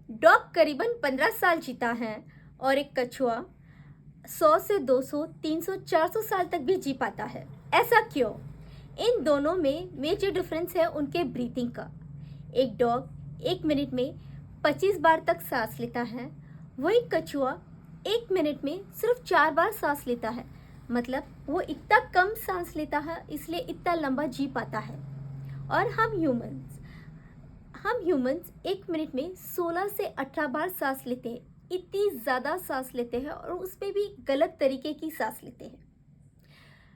Dog करीबन 15 साल जीता है और एक कछुआ 100 से 200, 300, 400 साल तक भी जी पाता है। ऐसा क्यों? इन दोनों में मेजर डिफरेंस है उनके ब्रीथिंग का। एक डॉग 1 मिनट में 25 बार तक सांस लेता है, वही कछुआ 1 मिनट में सिर्फ 4 बार सांस लेता है। मतलब वो इतना कम सांस लेता है, इसलिए इतना लंबा जी पाता है। और हम ह्यूमंस 1 मिनट में 16 से 18 बार सांस लेते हैं। इतनी ज़्यादा सांस लेते हैं और उसमें भी गलत तरीके की सांस लेते हैं।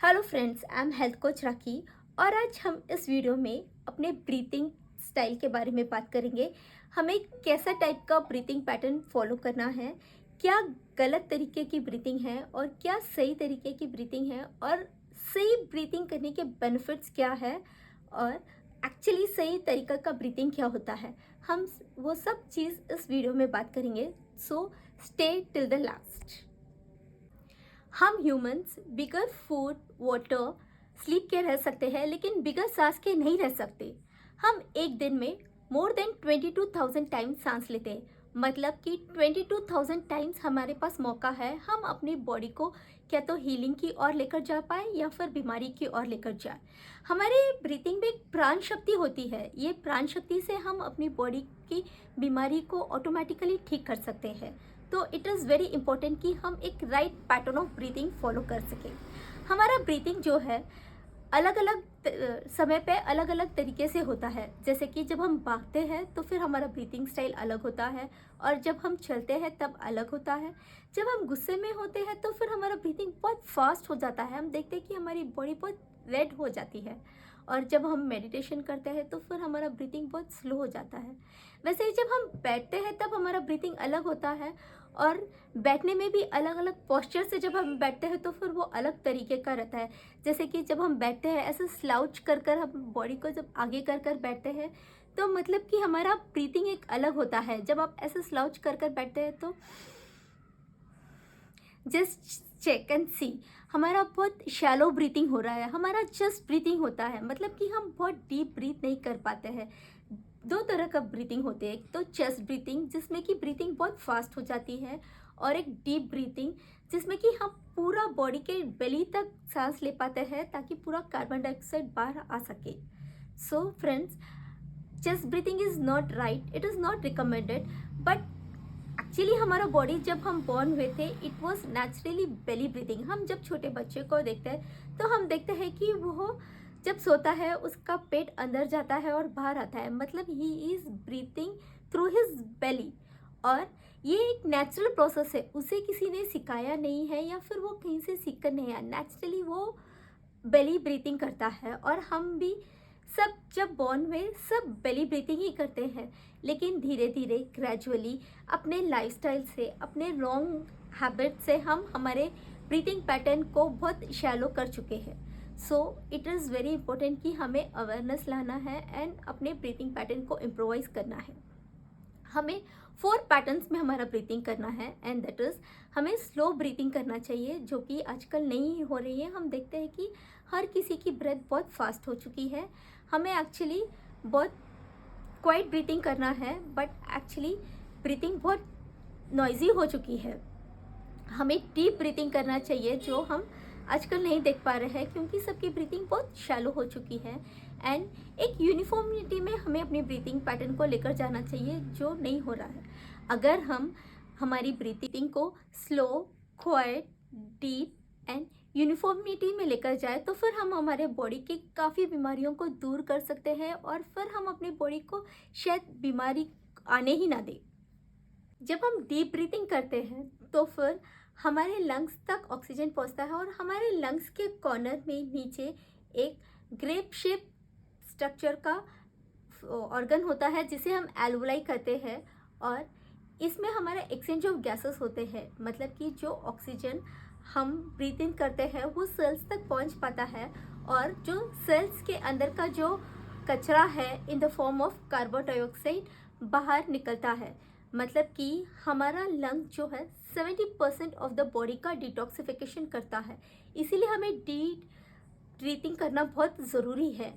Hello friends, I am health coach Rakhi और आज हम इस वीडियो में अपने ब्रीथिंग स्टाइल के बारे में बात करेंगे। हमें कैसा टाइप का ब्रीथिंग पैटर्न फॉलो करना है, क्या गलत तरीके की ब्रीथिंग है और क्या सही तरीके की ब्रीथिंग है, और सही ब्रीथिंग करने के बेनिफिट्स क्या है, और एक्चुअली सही तरीका का ब्रीथिंग क्या होता है। हम वो सब चीज़ इस वीडियो में बात करेंगे, so stay till the last. हम ह्यूमंस बिगर फूड, वाटर, स्लीप के रह सकते हैं, लेकिन बिगर सांस के नहीं रह सकते। हम एक दिन में मोर देन 22,000 टाइम्स सांस लेते हैं। मतलब कि 22,000 टाइम्स हमारे पास मौका है हम अपनी बॉडी को क्या तो हीलिंग की ओर लेकर जा पाए या फिर बीमारी की ओर लेकर जाए। हमारे ब्रीथिंग में एक प्राण शक्ति होती है। ये प्राण शक्ति से हम अपनी बॉडी की बीमारी को ऑटोमेटिकली ठीक कर सकते हैं। तो इट इज़ वेरी इंपॉर्टेंट कि हम एक right pattern of breathing follow कर सकें। हमारा ब्रीथिंग जो है अलग अलग समय पे अलग अलग तरीके से होता है। जैसे कि जब हम भागते हैं तो फिर हमारा ब्रीथिंग स्टाइल अलग होता है, और जब हम चलते हैं तब अलग होता है। जब हम गुस्से में होते हैं तो फिर हमारा ब्रीथिंग बहुत फास्ट हो जाता है। हम देखते हैं कि हमारी बॉडी बहुत रेड हो जाती है। और जब हम मेडिटेशन करते हैं तो फिर हमारा ब्रीथिंग बहुत स्लो हो जाता है। वैसे ही जब हम बैठते हैं तब हमारा ब्रीथिंग अलग होता है, और बैठने में भी अलग अलग पोस्चर से जब हम बैठते हैं तो फिर वो अलग तरीके का रहता है। जैसे कि जब हम बैठते हैं ऐसे स्लाउच कर कर हम बॉडी को जब आगे कर कर बैठते हैं, तो मतलब कि हमारा ब्रीथिंग एक अलग होता है। जब आप ऐसे स्लाउच कर कर बैठते हैं तो जस्ट चेक एंड सी, हमारा बहुत शैलो ब्रीथिंग हो रहा है, हमारा जस्ट ब्रीथिंग होता है। मतलब कि हम बहुत डीप ब्रीथ नहीं कर पाते हैं। दो तरह का ब्रीथिंग होते हैं, एक तो चेस्ट ब्रीथिंग जिसमें कि ब्रीथिंग बहुत फास्ट हो जाती है, और एक डीप ब्रीथिंग जिसमें कि हम पूरा बॉडी के बेली तक सांस ले पाते हैं ताकि पूरा कार्बन डाइऑक्साइड बाहर आ सके। So friends, chest breathing is not right, it is not recommended, but actually हमारा बॉडी जब हम बॉर्न हुए थे it was naturally belly breathing. हम जब छोटे बच्चे को देखते हैं तो हम देखते हैं कि वो जब सोता है उसका पेट अंदर जाता है और बाहर आता है। मतलब he is breathing through his belly, और ये एक नेचुरल प्रोसेस है। उसे किसी ने सिखाया नहीं है या फिर वो कहीं से सीख कर नहीं आया, नेचुरली वो बेली ब्रीथिंग करता है। और हम भी सब जब बॉर्न हुए सब बेली ब्रीथिंग ही करते हैं, लेकिन धीरे धीरे ग्रेजुअली अपने लाइफस्टाइल से, अपने रॉन्ग हैबिट से हम हमारे ब्रीथिंग पैटर्न को बहुत शैलो कर चुके हैं। So it is very important कि हमें अवेयरनेस लाना है एंड अपने ब्रीथिंग पैटर्न को इम्प्रोवाइज करना है। हमें 4 पैटर्न्स में हमारा ब्रीथिंग करना है, एंड दैट इज़ हमें स्लो ब्रीथिंग करना चाहिए, जो कि आजकल नहीं हो रही है। हम देखते हैं कि हर किसी की ब्रेथ बहुत फास्ट हो चुकी है। हमें एक्चुअली बहुत क्वाइट ब्रीथिंग करना है, बट एक्चुअली ब्रीथिंग बहुत नॉइजी हो चुकी है। हमें डीप ब्रीथिंग करना चाहिए, जो हम आजकल नहीं देख पा रहे हैं क्योंकि सबकी ब्रीथिंग बहुत शैलो हो चुकी है। एंड एक यूनिफॉर्मिटी में हमें अपनी ब्रीथिंग पैटर्न को लेकर जाना चाहिए, जो नहीं हो रहा है। अगर हम हमारी ब्रीथिंग को slow, quite, deep and uniformity में लेकर जाए तो फिर हम हमारे बॉडी की काफ़ी बीमारियों को दूर कर सकते हैं, और फिर हम अपनी बॉडी को शायद बीमारी आने ही ना दें। जब हम डीप ब्रीथिंग करते हैं तो फिर हमारे लंग्स तक ऑक्सीजन पहुंचता है, और हमारे लंग्स के कॉर्नर में नीचे एक ग्रेप शेप स्ट्रक्चर का ऑर्गन होता है जिसे हम एल्वोलाई कहते हैं। और इसमें हमारा एक्सचेंज ऑफ गैसेस होते हैं। मतलब कि जो ऑक्सीजन हम ब्रीथ इन करते हैं वो सेल्स तक पहुंच पाता है, और जो सेल्स के अंदर का जो कचरा है in the form of carbon dioxide बाहर निकलता है। मतलब कि हमारा लंग जो है 70% ऑफ द बॉडी का डिटॉक्सिफिकेशन करता है। इसीलिए हमें डीप ब्रीथिंग करना बहुत ज़रूरी है।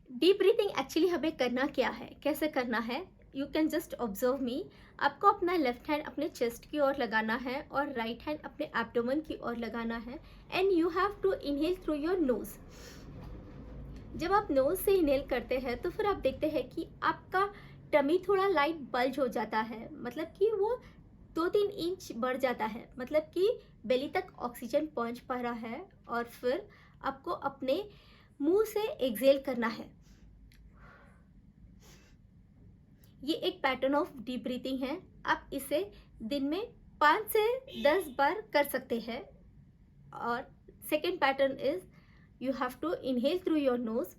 डीप ब्रीथिंग एक्चुअली हमें करना क्या है, कैसे करना है, यू कैन जस्ट ऑब्जर्व मी। आपको अपना लेफ्ट हैंड अपने चेस्ट की ओर लगाना है और राइट हैंड अपने एब्डोमेन की ओर लगाना है and you have to inhale through your nose. जब आप नोज से इनहेल करते हैं तो फिर आप देखते हैं कि आपका टमी थोड़ा लाइट बल्ज हो जाता है, मतलब कि वो 2-3 इंच बढ़ जाता है, मतलब कि बेली तक ऑक्सीजन पहुंच पा रहा है। और फिर आपको अपने मुंह से एक्सहेल करना है। ये एक पैटर्न ऑफ डीप ब्रीथिंग है। आप इसे दिन में 5 से 10 बार कर सकते हैं। और second pattern is you have to inhale through your nose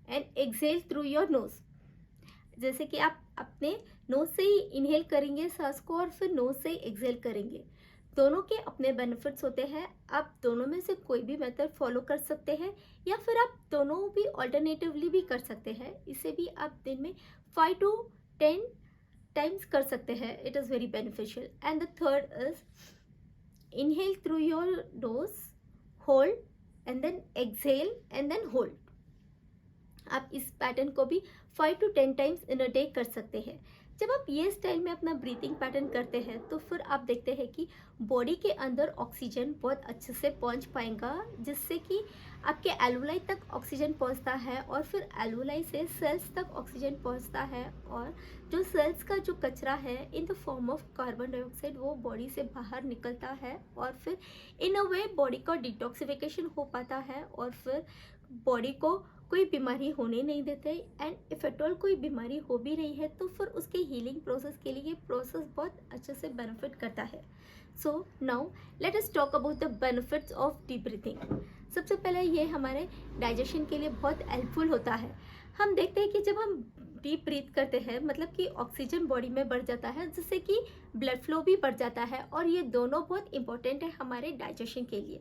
and exhale through your nose. जैसे कि आप अपने नोज से ही इनहेल करेंगे सांस को और फिर नोज से ही एक्सहेल करेंगे। दोनों के अपने बेनिफिट्स होते हैं। आप दोनों में से कोई भी मेथड फॉलो कर सकते हैं या फिर आप दोनों भी ऑल्टरनेटिवली भी कर सकते हैं। इसे भी आप दिन में 5 to 10 टाइम्स कर सकते हैं। It is very beneficial. And the third is inhale through your nose, hold and then exhale and then hold. आप इस पैटर्न को भी 5 to 10 times in a day कर सकते हैं। जब आप ये स्टाइल में अपना ब्रीथिंग पैटर्न करते हैं तो फिर आप देखते हैं कि बॉडी के अंदर ऑक्सीजन बहुत अच्छे से पहुंच पाएगा, जिससे कि आपके एल्वुलाई तक ऑक्सीजन पहुंचता है और फिर एल्वुलाई से सेल्स तक ऑक्सीजन पहुंचता है। और जो सेल्स का जो कचरा है in the form of carbon dioxide वो बॉडी से बाहर निकलता है और फिर इन अ वे बॉडी का डिटॉक्सिफिकेशन हो पाता है और फिर बॉडी को कोई बीमारी होने नहीं देते। एंड इफ एट ऑल कोई बीमारी हो भी रही है तो फिर उसके हीलिंग प्रोसेस के लिए ये प्रोसेस बहुत अच्छे से बेनिफिट करता है। So now let us talk about the benefits of deep breathing. सबसे पहले ये हमारे डाइजेशन के लिए बहुत हेल्पफुल होता है। हम देखते हैं कि जब हम डीप ब्रीथ करते हैं मतलब कि ऑक्सीजन बॉडी में बढ़ जाता है, जिससे कि ब्लड फ्लो भी बढ़ जाता है और ये दोनों बहुत इंपॉर्टेंट है हमारे डाइजेशन के लिए।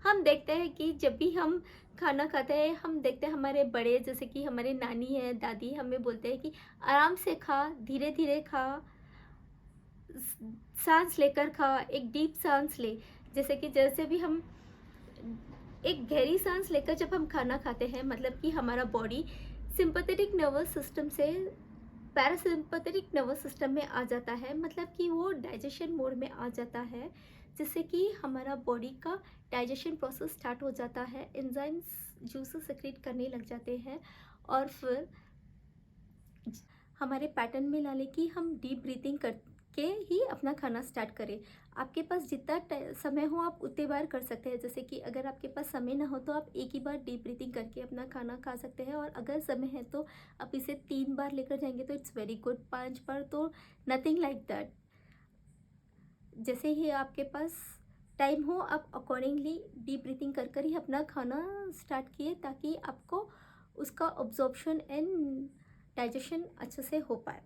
हम देखते हैं कि जब भी हम खाना खाते हैं हम देखते हैं हमारे बड़े जैसे कि हमारे नानी है, दादी हमें बोलते हैं कि आराम से खा, धीरे धीरे खा, सांस लेकर खा, एक डीप सांस ले। जैसे भी हम एक गहरी सांस लेकर जब हम खाना खाते हैं मतलब कि हमारा बॉडी सिंपैथेटिक नर्वस सिस्टम से पैरासिम्पैथेटिक नर्वस सिस्टम में आ जाता है, मतलब कि वो डाइजेशन मोड में आ जाता है, जिससे कि हमारा बॉडी का डाइजेशन प्रोसेस स्टार्ट हो जाता है। एंजाइम्स जूसेस सेक्रेट करने लग जाते हैं और फिर हमारे पैटर्न में ला ले कि हम डीप ब्रीथिंग करके ही अपना खाना स्टार्ट करें। आपके पास जितना समय हो आप उतने बार कर सकते हैं। जैसे कि अगर आपके पास समय ना हो तो आप एक ही बार डीप ब्रीथिंग करके अपना खाना खा सकते हैं, और अगर समय है तो आप इसे 3 बार लेकर जाएंगे तो इट्स वेरी गुड। 5 बार तो नथिंग लाइक दैट। जैसे ही आपके पास टाइम हो आप अकॉर्डिंगली डीप ब्रीथिंग कर कर ही अपना खाना स्टार्ट किए, ताकि आपको उसका ऑब्जॉर्प्शन एंड डाइजेशन अच्छे से हो पाए।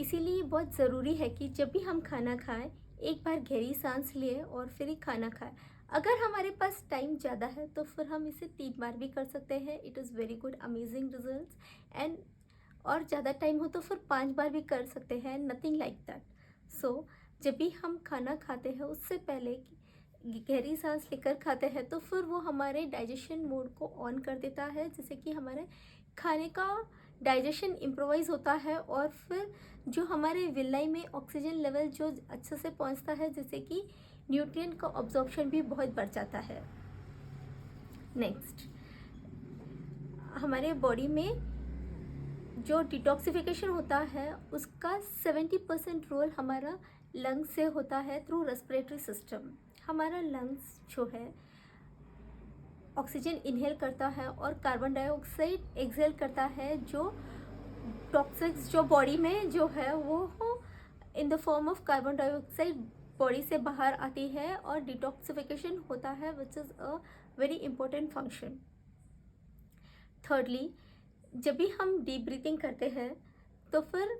इसीलिए बहुत ज़रूरी है कि जब भी हम खाना खाएं एक बार गहरी सांस लें और फिर ही खाना खाएं। अगर हमारे पास टाइम ज़्यादा है तो फिर हम इसे 3 बार भी कर सकते हैं। It is very good, amazing results. And और ज़्यादा टाइम हो तो फिर 5 बार भी कर सकते हैं, नथिंग लाइक दैट। सो जब भी हम खाना खाते हैं उससे पहले गहरी सांस लेकर खाते हैं तो फिर वो हमारे डाइजेशन मोड को ऑन कर देता है, जिससे कि हमारे खाने का डाइजेशन इम्प्रोवाइज होता है और फिर जो हमारे विलाई में ऑक्सीजन लेवल जो अच्छे से पहुंचता है, जिससे कि न्यूट्रिएंट का ऑब्जॉर्प्शन भी बहुत बढ़ जाता है। नेक्स्ट, हमारे बॉडी में जो डिटॉक्सिफिकेशन होता है उसका 70% रोल हमारा लंग्स से होता है थ्रू रेस्पिरेटरी सिस्टम। हमारा लंग्स जो है ऑक्सीजन इनहेल करता है और कार्बन डाइऑक्साइड एक्सहेल करता है, जो टॉक्सिक्स जो बॉडी में जो है वो in the form of carbon dioxide body से बाहर आती है और डिटॉक्सिफिकेशन होता है, which is a very important function. Thirdly, जब भी हम डीप ब्रीथिंग करते हैं तो फिर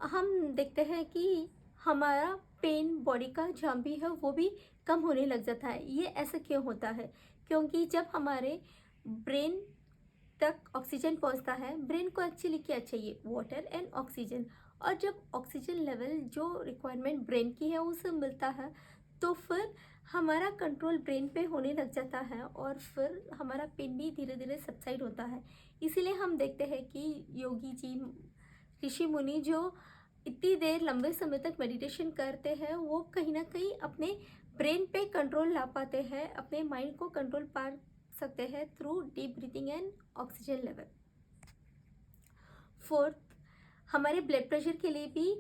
हम देखते हैं कि हमारा पेन बॉडी का जहाँ भी है वो भी कम होने लग जाता है। ये ऐसा क्यों होता है? क्योंकि जब हमारे ब्रेन तक ऑक्सीजन पहुंचता है, ब्रेन को एक्चुअली क्या चाहिए? Water and oxygen. और जब ऑक्सीजन लेवल जो रिक्वायरमेंट ब्रेन की है उसे मिलता है तो फिर हमारा कंट्रोल ब्रेन पे होने लग जाता है और फिर हमारा पेन भी धीरे धीरे सबसाइड होता है। इसीलिए हम देखते हैं कि योगी जी, ऋषि मुनि जो इतनी देर लंबे समय तक मेडिटेशन करते हैं, वो कहीं ना कहीं अपने ब्रेन पे कंट्रोल ला पाते हैं, अपने माइंड को कंट्रोल पा सकते हैं through deep breathing and oxygen level. Fourth, हमारे ब्लड प्रेशर के लिए भी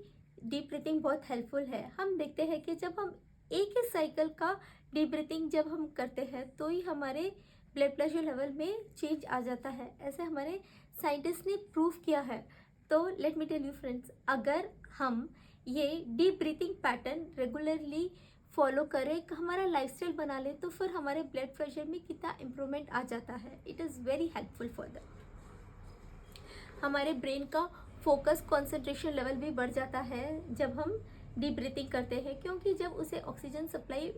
डीप ब्रीथिंग बहुत हेल्पफुल है। हम देखते हैं कि जब हम एक ही साइकिल का डीप ब्रीथिंग जब हम करते हैं तो ही हमारे ब्लड प्रेशर लेवल में चेंज आ जाता है, ऐसे हमारे साइंटिस्ट ने प्रूव किया है। तो let me tell you friends, अगर हम ये deep breathing pattern regularly follow करें, हमारा लाइफस्टाइल बना ले, तो फिर हमारे ब्लड प्रेशर में कितना इम्प्रूवमेंट आ जाता है। It is very helpful for that. हमारे ब्रेन का फोकस कंसंट्रेशन लेवल भी बढ़ जाता है जब हम डीप ब्रीथिंग करते हैं, क्योंकि जब उसे ऑक्सीजन सप्लाई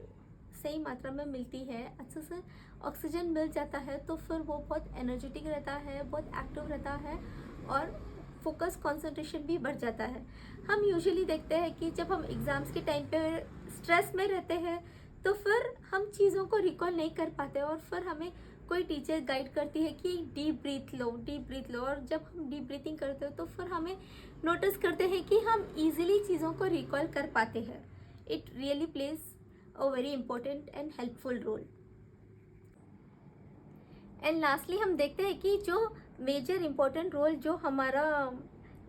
सही मात्रा में मिलती है, अच्छे से ऑक्सीजन मिल जाता है, तो फिर वो बहुत एनर्जेटिक रहता है, बहुत एक्टिव रहता है और फोकस कंसंट्रेशन भी बढ़ जाता है। हम यूजुअली देखते हैं कि जब हम एग्ज़ाम्स के टाइम पे स्ट्रेस में रहते हैं तो फिर हम चीज़ों को रिकॉल नहीं कर पाते और फिर हमें कोई टीचर गाइड करती है कि डीप ब्रीथ लो, डीप ब्रीथ लो, और जब हम डीप ब्रीथिंग करते हो तो फिर हमें नोटिस करते हैं कि हम इजीली चीज़ों को रिकॉल कर पाते हैं। It really plays a very important and helpful role. And lastly हम देखते हैं कि जो मेजर इम्पोर्टेंट रोल जो हमारा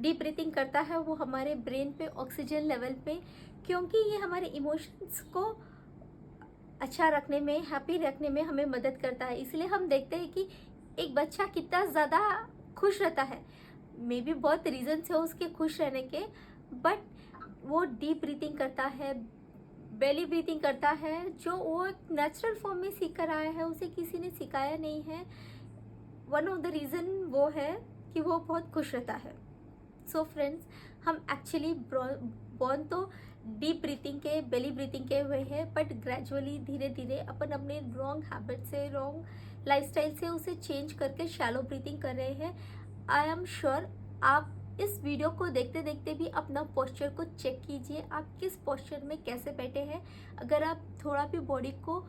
डीप ब्रीथिंग करता है वो हमारे ब्रेन पे ऑक्सीजन लेवल पे, क्योंकि ये हमारे इमोशंस को अच्छा रखने में, हैप्पी रखने में हमें मदद करता है। इसलिए हम देखते हैं कि एक बच्चा कितना ज़्यादा खुश रहता है, मे बी बहुत रीजन्स है उसके खुश रहने के, बट वो डीप ब्रीथिंग करता है, बेली ब्रीथिंग करता है, जो वो नेचुरल फॉर्म में सीख कर आया है, उसे किसी ने सिखाया नहीं है। वन ऑफ द रीज़न वो है कि वो बहुत खुश रहता है। सो फ्रेंड्स, हम एक्चुअली बॉर्न तो डीप ब्रीथिंग के, बेली ब्रीथिंग के हुए हैं, बट ग्रेजुअली धीरे धीरे अपन अपने रॉन्ग हैबिट से, रॉन्ग लाइफस्टाइल से उसे चेंज करके शैलो ब्रीथिंग कर रहे हैं। आई एम श्योर आप इस वीडियो को देखते देखते भी अपना पोस्चर को चेक कीजिए, आप किस पोस्चर में कैसे बैठे हैं। अगर आप थोड़ा भी बॉडी को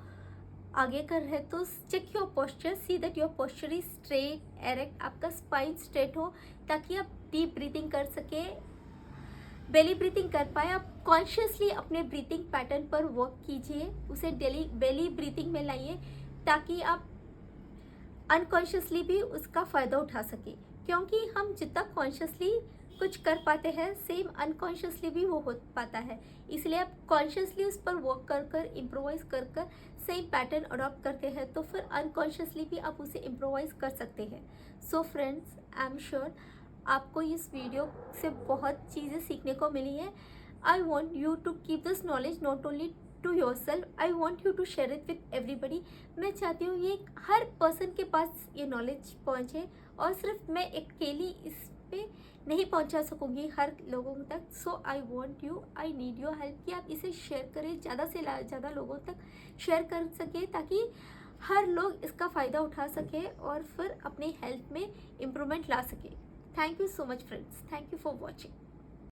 आगे कर रहे तो check your posture, see that your posture is straight, erect, आपका स्पाइन स्ट्रेट हो, ताकि आप डीप ब्रीथिंग कर सके, बेली ब्रीथिंग कर पाए। आप कॉन्शियसली अपने ब्रीथिंग पैटर्न पर वर्क कीजिए, उसे डेली बेली ब्रीथिंग में लाइए, ताकि आप अनकॉन्शियसली भी उसका फ़ायदा उठा सके। क्योंकि हम जितना कॉन्शियसली कुछ कर पाते हैं, सेम अनकॉन्शियसली भी वो हो पाता है। इसलिए आप कॉन्शियसली उस पर वर्क कर कर, इम्प्रोवाइज़ कर कर सेम पैटर्न अडॉप्ट करते हैं, तो फिर अनकॉन्शियसली भी आप उसे इम्प्रोवाइज़ कर सकते हैं। So friends, I am sure आपको इस वीडियो से बहुत चीज़ें सीखने को मिली है। I want you to keep this knowledge not only to yourself, I want you to share it with everybody. मैं चाहती हूँ ये हर पर्सन के पास ये नॉलेज पहुँचे, और सिर्फ मैं अकेली इस पे नहीं पहुंचा सकूंगी हर लोगों तक। So I want you, I need your help कि आप इसे शेयर करें, ज़्यादा से ज़्यादा लोगों तक शेयर कर सके, ताकि हर लोग इसका फ़ायदा उठा सके और फिर अपने हेल्थ में इम्प्रूवमेंट ला सके। Thank you so much friends, thank you for watching.